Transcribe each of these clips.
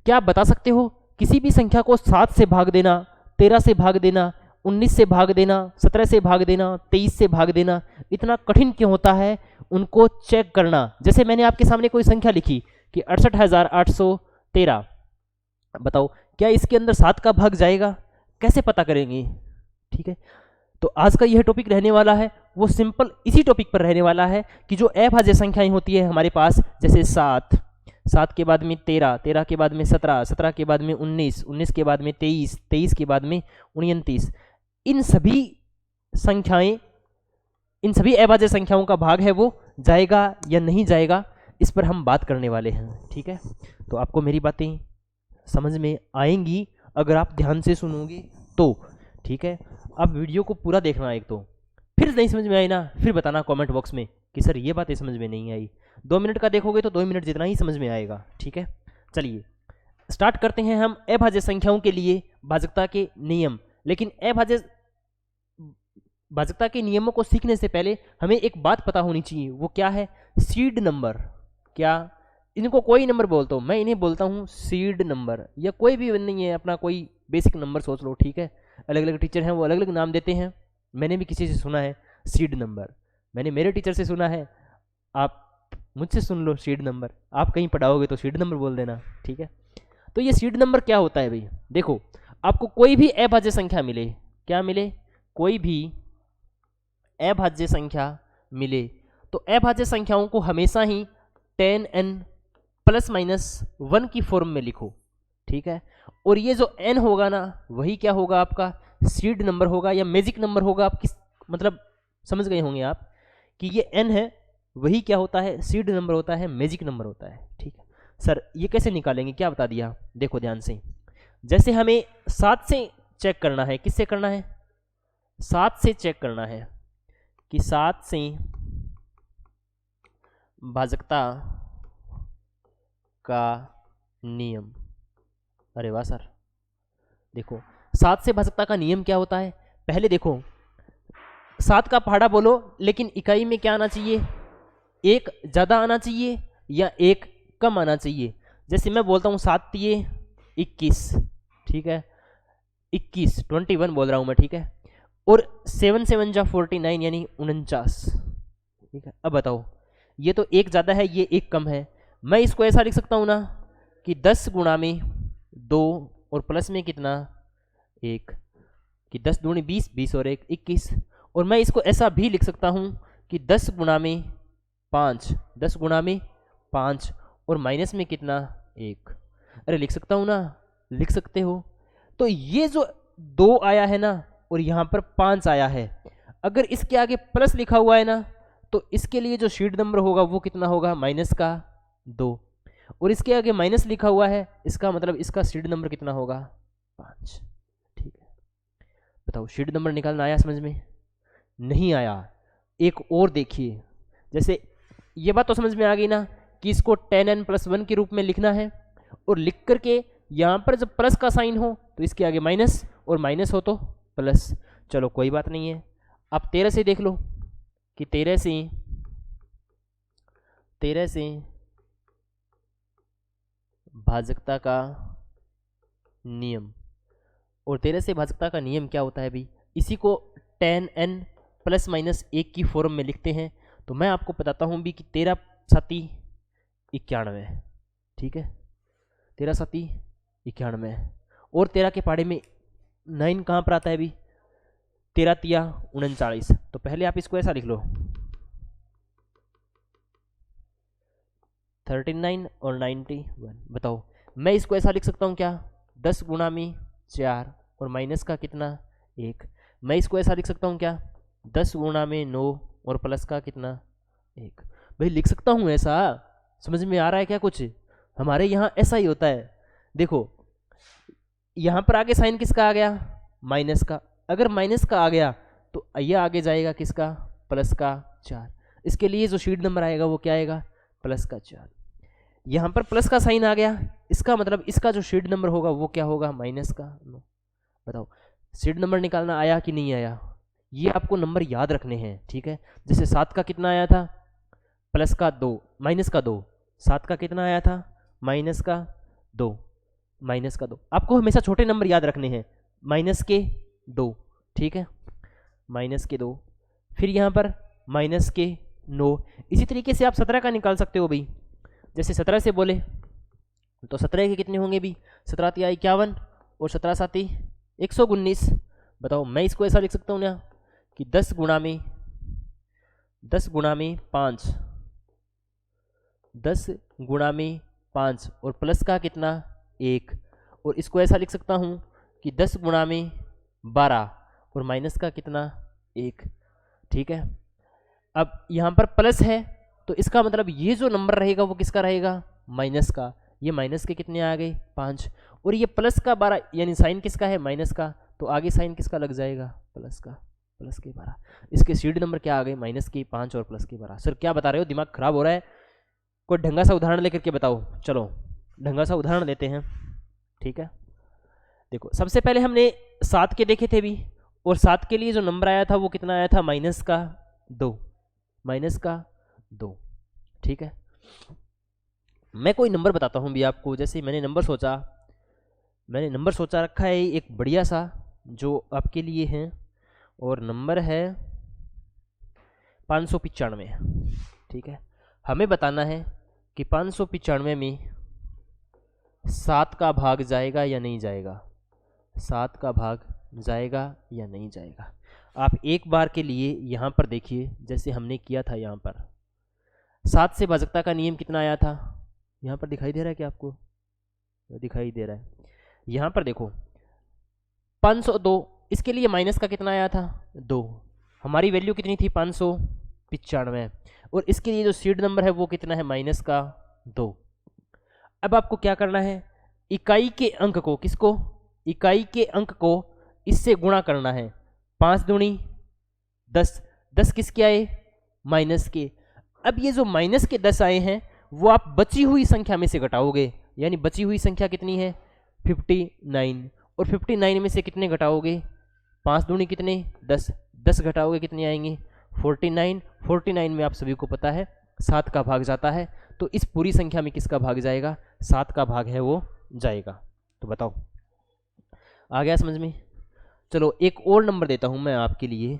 क्या आप बता सकते हो किसी भी संख्या को 7 से भाग देना, 13 से भाग देना, 19 से भाग देना, 17 से भाग देना, 23 से भाग देना इतना कठिन क्यों होता है उनको चेक करना? जैसे मैंने आपके सामने कोई संख्या लिखी कि 68,813, बताओ क्या इसके अंदर 7 का भाग जाएगा? कैसे पता करेंगे? ठीक है, तो आज का यह टॉपिक रहने वाला है वो सिंपल इसी टॉपिक पर रहने वाला है कि जो अभाज्य संख्याएं होती है हमारे पास, जैसे 7, 7 के बाद में 13, 13 के बाद में 17, 17 के बाद में 19, 19 के बाद में 23, 23 के बाद में 29, इन सभी संख्याएं, इन सभी अभाज्य संख्याओं का भाग है वो जाएगा या नहीं जाएगा, इस पर हम बात करने वाले हैं। ठीक है, तो आपको मेरी बातें समझ में आएंगी अगर आप ध्यान से सुनोगे तो। ठीक है, आप वीडियो को पूरा देखना, एक तो फिर नहीं समझ में आई ना फिर बताना कमेंट बॉक्स में कि सर ये बातें समझ में नहीं आई। 2 मिनट का देखोगे तो 2 मिनट जितना ही समझ में आएगा। ठीक है, चलिए स्टार्ट करते हैं हम अभाज्य संख्याओं के लिए भाजकता के नियम। लेकिन भाजकता के नियमों को सीखने से पहले हमें एक बात पता होनी चाहिए, वो क्या है? Seed number. क्या इनको कोई नंबर बोलता हूँ, मैं इन्हें बोलता हूँ सीड नंबर, या कोई भी नहीं है, अपना कोई बेसिक नंबर सोच लो। ठीक है, अलग अलग टीचर हैं वो अलग अलग नाम देते हैं, मैंने भी किसी से सुना है सीड नंबर, मैंने मेरे टीचर से सुना है, आप मुझसे सुन लो सीड नंबर, आप कहीं पढ़ाओगे तो सीड नंबर बोल देना। ठीक है, तो ये सीड नंबर क्या होता है भाई? देखो, आपको कोई भी अभाज्य संख्या मिले, क्या मिले? कोई भी अभाज्य संख्या मिले तो अभाज्य संख्याओं को हमेशा ही 10n ± 1 की फॉर्म में लिखो। ठीक है, और ये जो n होगा ना वही क्या होगा? आपका सीड नंबर होगा या मैजिक नंबर होगा। आप किस मतलब समझ गए होंगे आप कि ये n है वही क्या होता है? सीड नंबर होता है, मैजिक नंबर होता है। ठीक है सर, ये कैसे निकालेंगे? क्या बता दिया, देखो ध्यान से। जैसे हमें 7 से चेक करना है, किससे करना है? 7 से चेक करना है कि 7 से भाजकता का नियम। अरे वाह सर, देखो 7 से भाजकता का नियम क्या होता है? पहले देखो 7 का पहाड़ा बोलो, लेकिन इकाई में क्या आना चाहिए? 1 ज़्यादा आना चाहिए या 1 कम आना चाहिए। जैसे मैं बोलता हूँ 7 तिये 21, ठीक है, 21 21 बोल रहा हूँ मैं। ठीक है, और 7 7 जा 49 यानी 49। ठीक है, अब बताओ ये तो 1 ज़्यादा है, ये 1 कम है। मैं इसको ऐसा लिख सकता हूँ ना कि 10 गुणा में 2 और प्लस में कितना 1, कि 10 दूनी 20, 20 और 1 21। और मैं इसको ऐसा भी लिख सकता हूँ कि 10 गुणा में 5, 10 गुणा में 5 और माइनस में कितना 1। अरे लिख सकता हूँ ना, लिख सकते हो। तो ये जो 2 आया है ना और यहाँ पर 5 आया है, अगर इसके आगे प्लस लिखा हुआ है ना तो इसके लिए जो शीट नंबर होगा वो कितना होगा? माइनस का 2। और इसके आगे माइनस लिखा हुआ है, इसका मतलब इसका शीट नंबर कितना होगा? 5। ठीक है, बताओ शीट नंबर निकालना आया समझ में? नहीं आया? एक और देखिए, जैसे ये बात तो समझ में आ गई ना कि इसको 10n + 1 के रूप में लिखना है, और लिख करके यहाँ पर जब प्लस का साइन हो तो इसके आगे माइनस, और माइनस हो तो प्लस। चलो कोई बात नहीं है, आप 13 से देख लो कि 13 से भाजकता का नियम। और 13 से भाजकता का नियम क्या होता है भाई? इसी को 10n ± 1 की फॉर्म में लिखते हैं। तो मैं आपको बताता हूँ भी कि 13 7 91। ठीक है, 13 7 91। और 13 के पहाड़े में 9 कहाँ पर आता है अभी? 13 तिया 39। तो पहले आप इसको ऐसा लिख लो 39 और 91। बताओ मैं इसको ऐसा लिख सकता हूँ क्या? 10 गुणा में 4 और माइनस का कितना 1। मैं इसको ऐसा लिख सकता हूँ क्या? 10 गुणा में 9 और प्लस का कितना 1। भाई लिख सकता हूँ ऐसा, समझ में आ रहा है क्या कुछ? हमारे यहाँ ऐसा ही होता है। देखो यहाँ पर आगे साइन किसका आ गया? माइनस का। अगर माइनस का आ गया तो यह आगे जाएगा किसका? प्लस का 4। इसके लिए जो शीट नंबर आएगा वो क्या आएगा? प्लस का 4। यहाँ पर प्लस का साइन आ गया, इसका मतलब इसका जो शीट नंबर होगा वो क्या होगा? माइनस का 9। बताओ शीट नंबर निकालना आया कि नहीं आया? ये आपको नंबर याद रखने हैं। ठीक है, जैसे 7 का कितना आया था? प्लस का 2 माइनस का 2। 7 का कितना आया था? माइनस का 2। माइनस का 2। आपको हमेशा छोटे नंबर याद रखने हैं, माइनस के 2, ठीक है, माइनस के 2। फिर यहाँ पर माइनस के 9। इसी तरीके से आप 17 का निकाल सकते हो भाई। जैसे 17 से बोले तो 17 के कितने होंगे भी, 17 तिया 51 और 17 साती 119। बताओ, मैं इसको ऐसा लिख सकता हूँ ना कि 10 गुणा में 5, 10 गुणा में 5 और प्लस का कितना 1। और इसको ऐसा लिख सकता हूँ कि 10 गुणा में 12 और माइनस का कितना 1, ठीक है। अब यहाँ पर प्लस है तो इसका मतलब ये जो नंबर रहेगा वो किसका रहेगा, माइनस का। ये माइनस के कितने आ गए 5, और ये प्लस का 12, यानी साइन किसका है, माइनस का, तो आगे साइन किसका लग जाएगा, प्लस का, प्लस के 12। इसके सीड नंबर क्या आ गए, माइनस के 5 और प्लस के 12। सर क्या बता रहे हो, दिमाग खराब हो रहा है, कोई ढंगा सा उदाहरण लेकर के बताओ। चलो ढंगा सा उदाहरण देते हैं, ठीक है। देखो सबसे पहले हमने 7 के देखे थे भी, और 7 के लिए जो नंबर आया था वो कितना आया था, माइनस का 2, माइनस का 2, ठीक है। मैं कोई नंबर बताता हूँ भी आपको। जैसे मैंने नंबर सोचा रखा है एक बढ़िया सा जो आपके लिए है, और नंबर है 595, ठीक है। हमें बताना है कि 595 में 7 का भाग जाएगा या नहीं जाएगा, 7 का भाग जाएगा या नहीं जाएगा। आप एक बार के लिए यहाँ पर देखिए, जैसे हमने किया था यहाँ पर 7 से भाजकता का नियम कितना आया था, यहाँ पर दिखाई दे रहा है क्या आपको, दिखाई दे रहा है। यहाँ पर देखो 502, इसके लिए माइनस का कितना आया था 2, हमारी वैल्यू कितनी थी 595, और इसके लिए जो सीड नंबर है वो कितना है, माइनस का 2। अब आपको क्या करना है, इकाई के अंक को, किसको, इकाई के अंक को इससे गुणा करना है। 5 दूनी 10, 10 किसके आए, माइनस के। अब ये जो माइनस के 10 आए हैं वो आप बची हुई संख्या में से घटाओगे, यानी बची हुई संख्या कितनी है 59, और 59 में से कितने घटाओगे, 5 दूनी कितने 10, 10 घटाओगे कितने आएंगे 49। 49 में आप सभी को पता है 7 का भाग जाता है, तो इस पूरी संख्या में किसका भाग जाएगा, 7 का भाग है वो जाएगा। तो बताओ आ गया समझ में। चलो एक और नंबर देता हूं मैं आपके लिए,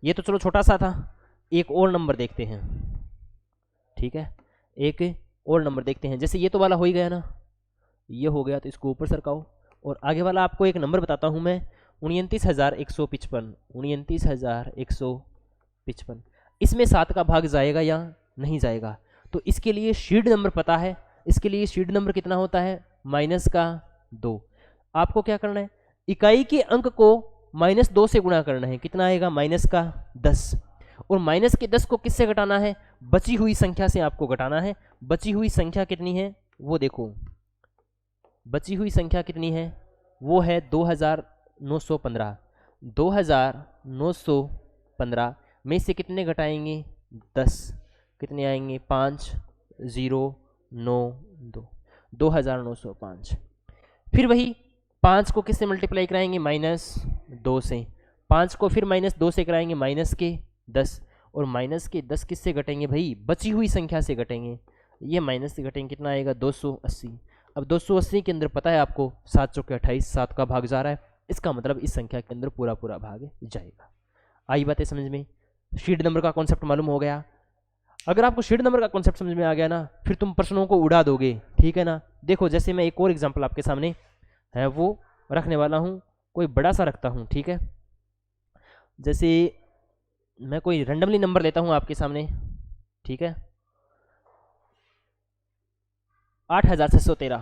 ये तो चलो छोटा सा था, एक और नंबर देखते हैं, ठीक है। एक और नंबर देखते हैं, जैसे ये तो वाला हो ही गया ना, ये हो गया, तो इसको ऊपर सरकाओ। और आगे वाला आपको एक नंबर बताता हूं मैं, 29,155, 29,155। इसमें 7 का भाग जाएगा या नहीं जाएगा, तो इसके लिए शीड नंबर पता है। इसके लिए शीड नंबर कितना होता है, माइनस का 2। आपको क्या करना है, इकाई के अंक को -2 से गुणा करना है, कितना आएगा माइनस का 10, और माइनस के 10 को किससे घटाना है, बची हुई संख्या से आपको घटाना है। बची हुई संख्या कितनी है वो देखो, बची हुई संख्या कितनी है वो है 2915। 2915 में से कितने घटाएंगे 10, कितने आएंगे 5092, 2905। फिर वही 5 को किससे मल्टीप्लाई कराएंगे, -2 से। 5 को फिर -2 से कराएंगे माइनस के 10, और माइनस के 10 किससे घटेंगे भाई, बची हुई संख्या से घटेंगे। ये माइनस से घटेंगे, कितना आएगा 280। अब 280 के अंदर पता है आपको 7 चौके 28, 7 का भाग जा रहा है, इसका मतलब इस संख्या के अंदर पूरा पूरा भाग जाएगा। आई बातें समझ में, शीड नंबर का कॉन्सेप्ट मालूम हो गया। अगर आपको शीड नंबर का कॉन्सेप्ट समझ में आ गया ना, फिर तुम प्रश्नों को उड़ा दोगे, ठीक है ना। देखो जैसे मैं एक और एग्जाम्पल आपके सामने है वो रखने वाला हूँ, कोई बड़ा सा रखता हूँ, ठीक है। जैसे मैं कोई रैंडमली नंबर लेता हूँ आपके सामने, ठीक है, 8613,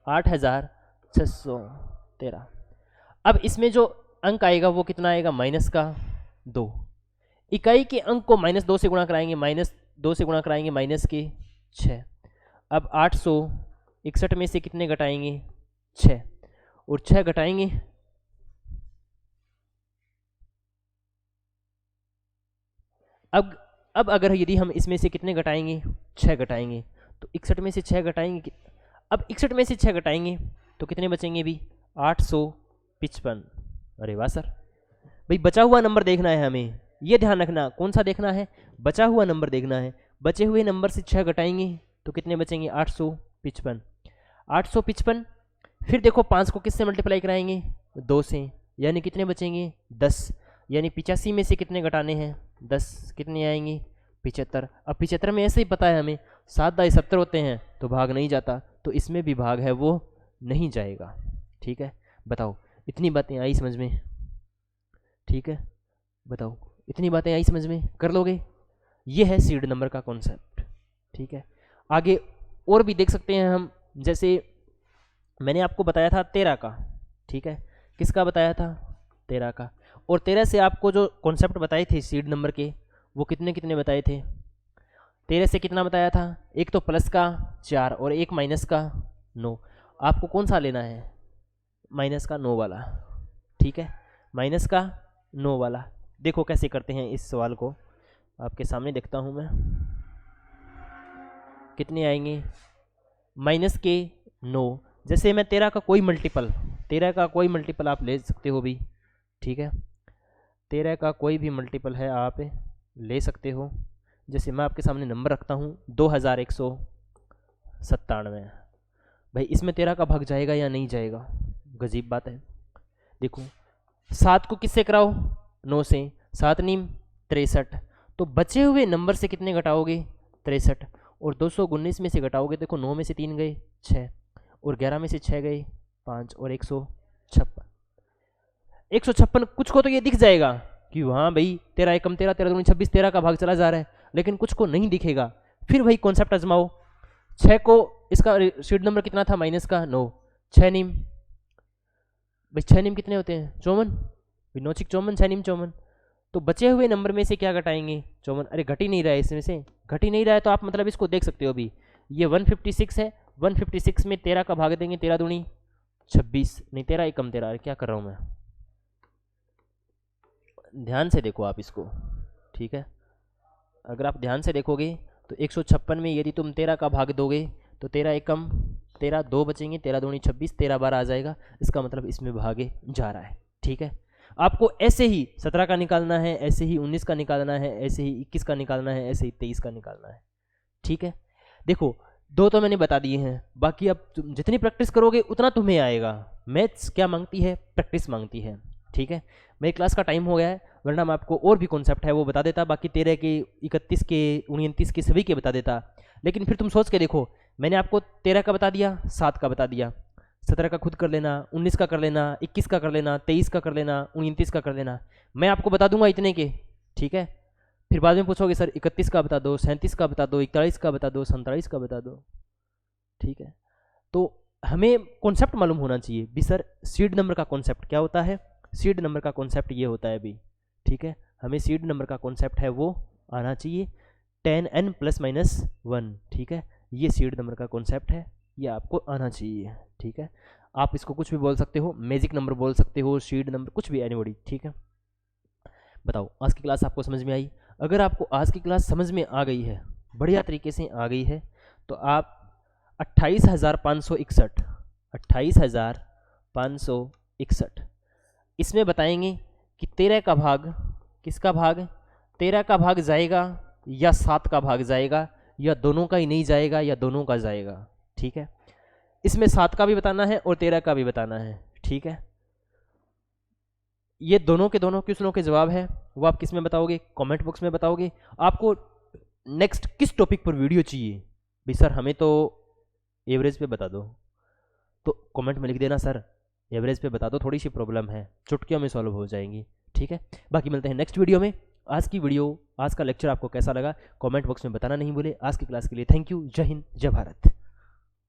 8613। अब इसमें जो अंक आएगा वो कितना आएगा, माइनस का 2। इकाई के अंक को -2 से गुणा कराएंगे, -2 से गुणा कराएंगे माइनस के 6। अब 861 में से कितने घटाएंगे 6, और 6 घटाएंगे, अब अगर यदि हम इसमें से कितने घटाएंगे 6 घटाएंगे, तो 61 में से 6 घटाएंगे, अब 61 में से 6 घटाएंगे तो कितने बचेंगे भी 855। अरे वाह सर, भाई बचा हुआ नंबर देखना है हमें, ये ध्यान रखना, कौन सा देखना है, बचा हुआ नंबर देखना है। बचे हुए नंबर से 6 घटाएंगे तो कितने बचेंगे 855। 855 फिर देखो 5 को किससे मल्टीप्लाई कराएंगे, 2 से, यानी कितने बचेंगे 10, यानी 85 में से कितने घटाने हैं 10, कितने आएंगे 75। अब 75 में ऐसे ही पता है हमें 7×70 होते हैं तो भाग नहीं जाता, तो इसमें भी भाग है वो नहीं जाएगा। ठीक है, बताओ इतनी बातें आई समझ में? ठीक है, बताओ इतनी बातें आई समझ में, कर लोगे? ये है सीड नंबर का कॉन्सेप्ट। ठीक है, आगे और भी देख सकते हैं हम, जैसे मैंने आपको बताया था 13 का। ठीक है, किसका बताया था 13 का, और 13 से आपको जो कॉन्सेप्ट बताए थे सीड नंबर के वो कितने कितने बताए थे। 13 से कितना बताया था, एक तो प्लस का 4 और एक माइनस का 9। आपको कौन सा लेना है, माइनस का 9 वाला। ठीक है, माइनस का 9 वाला। देखो कैसे करते हैं इस सवाल को, आपके सामने देखता हूँ मैं। कितने आएंगे माइनस के 9, जैसे मैं 13 का कोई मल्टीपल आप ले सकते हो भी। ठीक है, 13 का कोई भी मल्टीपल है आप ले सकते हो। जैसे मैं आपके सामने नंबर रखता हूँ 2197। भाई इसमें 13 का भाग जाएगा या नहीं जाएगा, गजीब बात है। देखो 7 को किससे कराओ 9 से, 7 नीम 63, तो बचे हुए नंबर से कितने घटाओगे 63, और 219 में से घटाओगे, देखो 9 में से 3 गए 6, और 11 में से 6 गए 5, और 156 कुछ को तो ये दिख जाएगा कि हाँ भाई 13 एकम 13, 13 दूनी 26, 13 का भाग चला जा रहा है, लेकिन कुछ को नहीं दिखेगा। फिर भाई कॉन्सेप्ट आजमाओ। 6 को, इसका सीड नंबर कितना था माइनस का 9, 6 नीम, भाई 6 नीम कितने होते हैं 54, 9 6 54, 6 नीम 54, तो बचे हुए नंबर में से क्या घटाएंगे 54। अरे घट ही नहीं रहा है, इसमें से घट ही नहीं रहा है, तो आप मतलब इसको देख सकते हो अभी, ये 156 है, 156 में 13 का भाग देंगे, 13 दूनी 26, नहीं 13 एकम 13, क्या कर रहा हूँ मैं, ध्यान से देखो आप इसको। ठीक है, अगर आप ध्यान से देखोगे तो 156 में यदि तुम 13 का भाग दोगे तो 13 एकम 13, 2 बचेंगे, 13 दूनी 26, 13 12 आ जाएगा, इसका मतलब इसमें भागे जा रहा है। ठीक है, आपको ऐसे ही 17 का निकालना है, ऐसे ही 19 का निकालना है, ऐसे ही 21 का निकालना है, ऐसे ही 23 का निकालना है। ठीक है, देखो 2 तो मैंने बता दिए हैं, बाकी अब जितनी प्रैक्टिस करोगे उतना तुम्हें आएगा। मैथ्स क्या मांगती है, प्रैक्टिस मांगती है। ठीक है, मेरी क्लास का टाइम हो गया है, वरना मैं आपको और भी कॉन्सेप्ट है वो बता देता, बाकी 13 के 31 के 29 के सभी के बता देता, लेकिन फिर तुम सोच के देखो, मैंने आपको 13 का बता दिया, 7 का बता दिया, 17 का खुद कर लेना, 19 का कर लेना, 21 का कर लेना, 23 का कर लेना, 29 का कर लेना, मैं आपको बता दूंगा इतने के। ठीक है, फिर बाद में पूछोगे सर 31 का बता दो, 37 का बता दो, 41 का बता दो, 47 का बता दो। ठीक है, तो हमें कॉन्सेप्ट मालूम होना चाहिए भी, सर सीड नंबर का कॉन्सेप्ट क्या होता है, सीड नंबर का कॉन्सेप्ट ये होता है अभी। ठीक है, हमें सीड नंबर का कॉन्सेप्ट है वो आना चाहिए, 10n ± 1। ठीक है, ये सीड नंबर का कॉन्सेप्ट है, ये आपको आना चाहिए। ठीक है, आप इसको कुछ भी बोल सकते हो, मैजिक नंबर बोल सकते हो, सीड नंबर, कुछ भी, एनीबॉडी। ठीक है, बताओ आज की क्लास आपको समझ में आई? अगर आपको आज की क्लास समझ में आ गई है, बढ़िया तरीके से आ गई है, तो आप 28,561 28,561 इसमें बताएंगे कि 13 का भाग, किसका भाग, 13 का भाग जाएगा या 7 का भाग जाएगा, या दोनों का ही नहीं जाएगा, या दोनों का जाएगा। ठीक है, इसमें 7 का भी बताना है और 13 का भी बताना है। ठीक है, ये दोनों के दोनों क्वेश्चनों के जवाब है वो आप किस में बताओगे, कमेंट बॉक्स में बताओगे। आपको नेक्स्ट किस टॉपिक पर वीडियो चाहिए भी, सर हमें तो एवरेज पे बता दो, तो कमेंट में लिख देना सर एवरेज पे बता दो, थोड़ी सी प्रॉब्लम है, चुटकियों में सॉल्व हो जाएंगी। ठीक है, बाकी मिलते हैं नेक्स्ट वीडियो में। आज की वीडियो, आज का लेक्चर आपको कैसा लगा कमेंट बॉक्स में बताना नहीं भूले। आज की क्लास के लिए थैंक यू, जय हिंद, जय भारत।